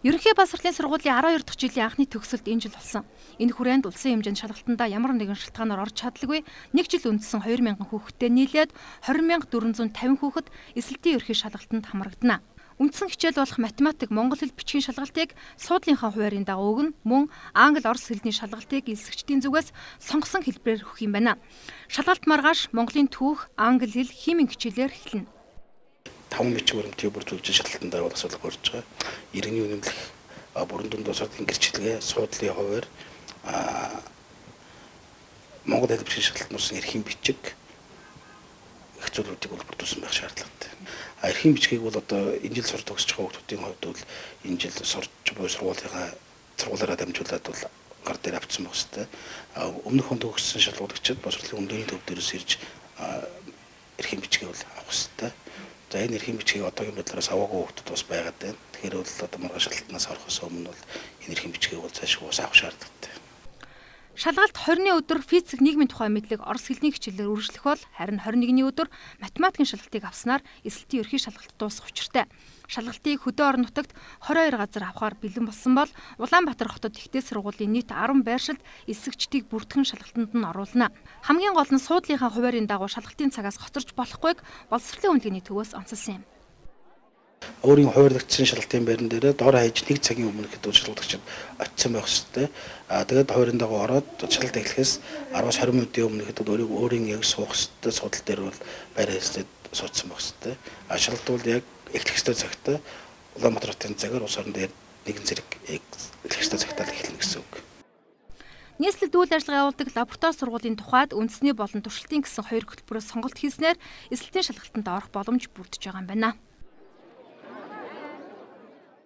Ерөнхий боловсролын сургуулийн 12 дахь жилийн анхны төгсөлт энэ жил болсон. Энэ хүрээнд улсын хэмжээнд шалгалтандаа ямар нэгэн шалтгаанаар орж чадлагүй 1 жил үндсэн 2000 хүүхэдтэй нийлээд 20450 хүүхэд эсэлтийн ерөнхий шалгалтанд хамрагдана. Үндсэн хичээл болох математик, монгол хэл бичгийн шалгалтыг суудлынхаа хуваарийн дагуу өгнө. Мөн англи, орос хэлний шалгалтыг элсэгчдийн зүгээс сонгосон хэлбэрээр өгөх юм байна. Шалгалт маргааш Монголын түүх, англи хэл, химийн хичээлээр эхэлнэ. 5 бичиг баримтыг бүрдүүлж шалгалтанд орох асуудал гарч байгаа. Иргэний үнэмлэх бүрэн дундаа судлалын гэрчлэгээ, суудлын хуваар монгол хэл бичгийн шалгалтанд орсон эрхийн бичиг их зүйлүүдийг бол бүрдүүлсэн байх шаардлагатай. Эрхийн бичгийг бол одоо энэ жил сурч төгсөж байгаа хүүхдүүдийн хувьд бол энэ жил сурч буй сургуулаараа дамжуулаад бол гар дээр авчихсан байх хэвээр. Өмнөх онд өгсөн шалгуулагчид боловсролын үндэний төв дээрээс ирж эрхийн бичгийг бол авах хэвээр. За энэ эрхийн бичгийг одоогийн байдлаараас аваагүй хүүхдүүд бас байгаад байна. Тэгэхээр бол одоо маргааш шалгалтнаас орохоос өмнө бол энэ эрхийн бичгийг бол цаашгүй бас авах шаардлагатай. Шалгалт 20-ны өдөр физик нийгмийн тухай мэдлэг орос хэлний хичээлээр үргэлжлэх бол харин 21-ний өдөр математикийн шалгалтыг авснаар эсэлтийн ерхий шалгалт дуусах учиртай. Шалгалтыг хөдөө орон нутагт 22 газар авахар бэлэн болсон бол Улаанбаатар хотод ихтэй сургуулийн нийт 10 байршилд эсэгчдийг бүртгэн шалгалтанд нь оруулна. Хамгийн гол нь суудлынхаа хуваарийн дагуу шалгалтын цагаас хоцорч болохгүйг боловсролын үнэлгээний төвөөс онцолсон юм. Өөрийн хуваарлагдсан шалгалтын байран дээр доор хаяж 1 цагийн өмнө хэд шалгуулагчид очсон байх хэвээр. Тэгээд хуваарийн дагуу ороод шалгалт эхлэхээс 10-20 минутын өмнө хэд өөрийн яг суух хэвээр судал дээр бол байр хэстэд суудсан байх хэвээр. Шалгалт бол яг эхлэх хэвээр цагтаа Улаанбаатар хотын цагаар улс орон дээр 1 зэрэг эхлэх хэвээр цагтаа эхэлнэ гэсэн үг. Нийслэл үйл ажиллагаа явуулдаг лаборатори сургуулийн тухайд үндэсний болон туршилтын гэсэн 2 хөтөлбөрөөр сонголт хийснээр эсэлтийн шалгалтанд орох боломж бүрдэж байгаа юм байна.